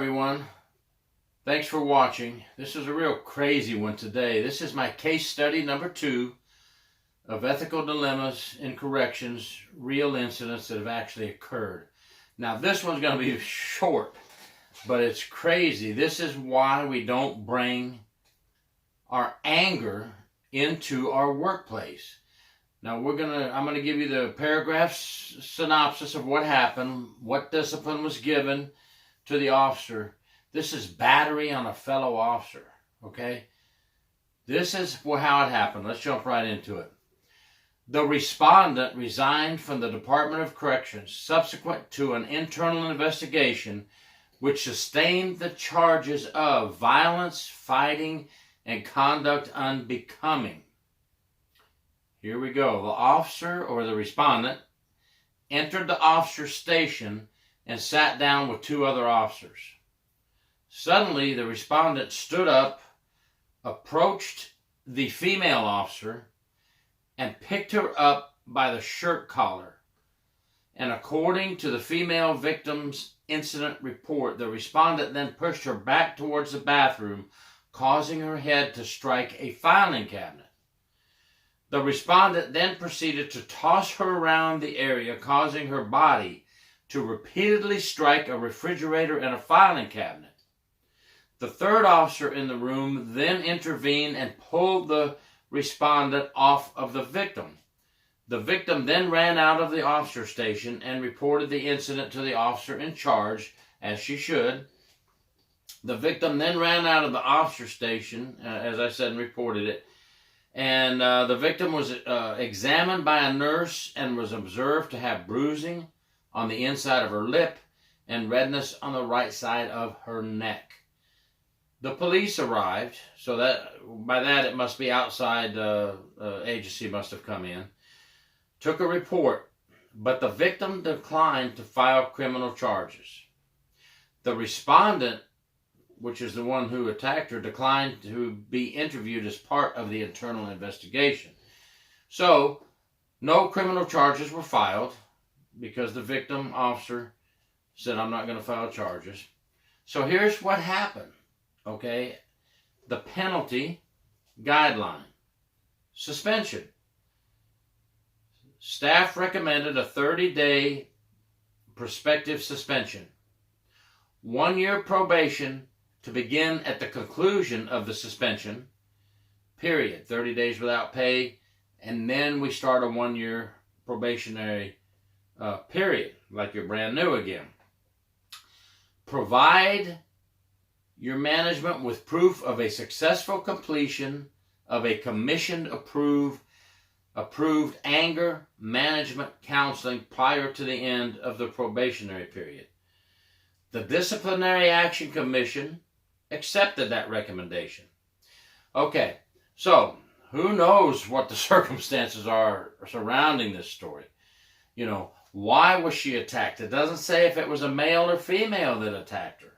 everyone. Thanks for watching. This is a real crazy one today. This is my case study number 2 of ethical dilemmas in corrections, real incidents that have actually occurred. Now this one's going to be short, but it's crazy. This is why we don't bring our anger into our workplace. Now I'm going to give you the paragraph synopsis of what happened, what discipline was given to the officer. This is battery on a fellow officer, okay? This is how it happened. Let's jump right into it. The respondent resigned from the Department of Corrections subsequent to an internal investigation which sustained the charges of violence, fighting, and conduct unbecoming. Here we go. The officer or the respondent entered the officer's station and sat down with 2 other officers. Suddenly, the respondent stood up, approached the female officer, and picked her up by the shirt collar. And according to the female victim's incident report, the respondent then pushed her back towards the bathroom, causing her head to strike a filing cabinet. The respondent then proceeded to toss her around the area, causing her body to repeatedly strike a refrigerator and a filing cabinet. The 3rd officer in the room then intervened and pulled the respondent off of the victim. The victim then ran out of the officer station and reported the incident to the officer in charge, as she should. The victim then ran out of the officer station, as I said, and reported it. And the victim was examined by a nurse and was observed to have bruising on the inside of her lip and redness on the right side of her neck. The police arrived, so that by that it must be outside agency must have come in, took a report, but the victim declined to file criminal charges. The respondent, which is the one who attacked her, declined to be interviewed as part of the internal investigation. So, no criminal charges were filed because the victim officer said, I'm not going to file charges. So here's what happened, okay? The penalty guideline. Suspension. Staff recommended a 30-day prospective suspension. 1-year probation to begin at the conclusion of the suspension, period. 30 days without pay, and then we start a 1-year probationary period, like you're brand new again. Provide your management with proof of a successful completion of a commissioned approved anger management counseling prior to the end of the probationary period. The Disciplinary Action Commission accepted that recommendation. Okay, so who knows what the circumstances are surrounding this story? You know, why was she attacked? It doesn't say if it was a male or female that attacked her.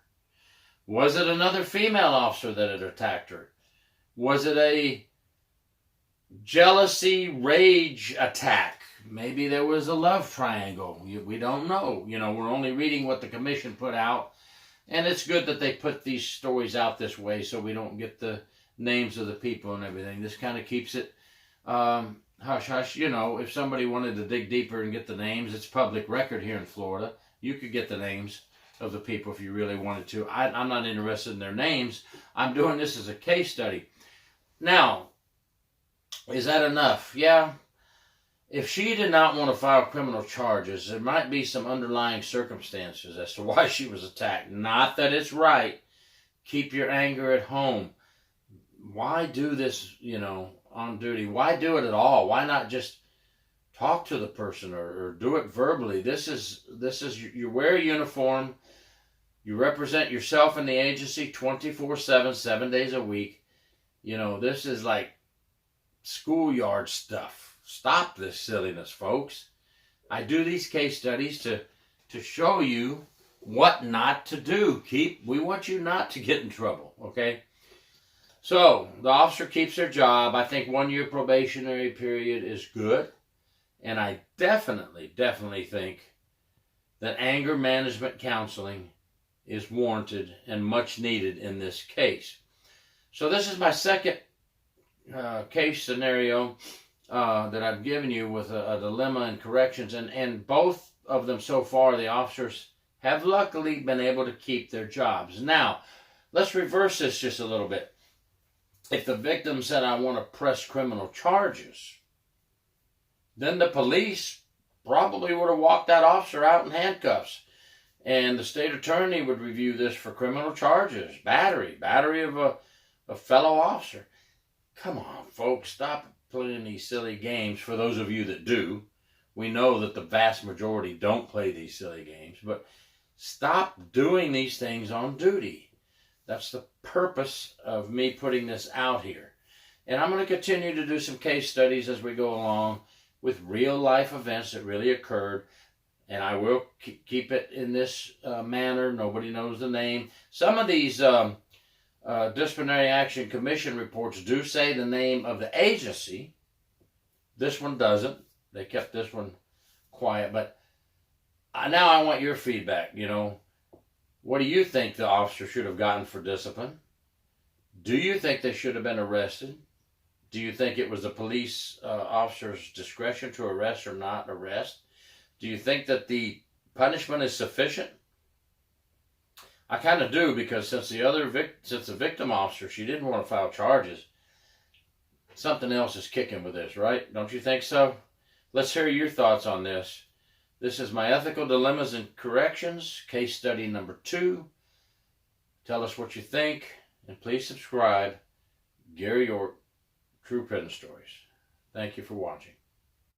Was it another female officer that had attacked her? Was it a jealousy, rage attack? Maybe there was a love triangle. We don't know. You know, we're only reading what the commission put out. And it's good that they put these stories out this way so we don't get the names of the people and everything. This kind of keeps it hush-hush. You know, if somebody wanted to dig deeper and get the names, it's public record here in Florida. You could get the names of the people if you really wanted to. I'm not interested in their names. I'm doing this as a case study. Now, is that enough? Yeah. If she did not want to file criminal charges, there might be some underlying circumstances as to why she was attacked. Not that it's right. Keep your anger at home. Why do this, you know, on duty? Why do it at all? Why not just talk to the person or do it verbally? This is you wear a uniform. You represent yourself in the agency 24/7, 7 days a week. You know, this is like schoolyard stuff. Stop this silliness, folks. I do these case studies to show you what not to do. We want you not to get in trouble, okay? So, the officer keeps their job. I think 1-year probationary period is good. And I definitely think that anger management counseling is warranted and much needed in this case. So this is my second case scenario that I've given you with a dilemma in corrections, and both of them so far, the officers have luckily been able to keep their jobs. Now, let's reverse this just a little bit. If the victim said, I want to press criminal charges, then the police probably would have walked that officer out in handcuffs. And the state attorney would review this for criminal charges, battery of a fellow officer. Come on, folks, stop playing these silly games. For those of you that do, we know that the vast majority don't play these silly games, but stop doing these things on duty. That's the purpose of me putting this out here. And I'm going to continue to do some case studies as we go along with real life events that really occurred. And I will keep it in this manner. Nobody knows the name. Some of these disciplinary action commission reports do say the name of the agency. This one doesn't. They kept this one quiet. But now I want your feedback. What do you think the officer should have gotten for discipline? Do you think they should have been arrested? Do you think it was the police officer's discretion to arrest or not arrest? Do you think that the punishment is sufficient? I kind of do, because since the victim officer, she didn't want to file charges, something else is kicking with this, right? Don't you think so? Let's hear your thoughts on this. This is my Ethical Dilemmas in Corrections, case study number 2. Tell us what you think, and please subscribe. Gary York, True Prison Stories. Thank you for watching.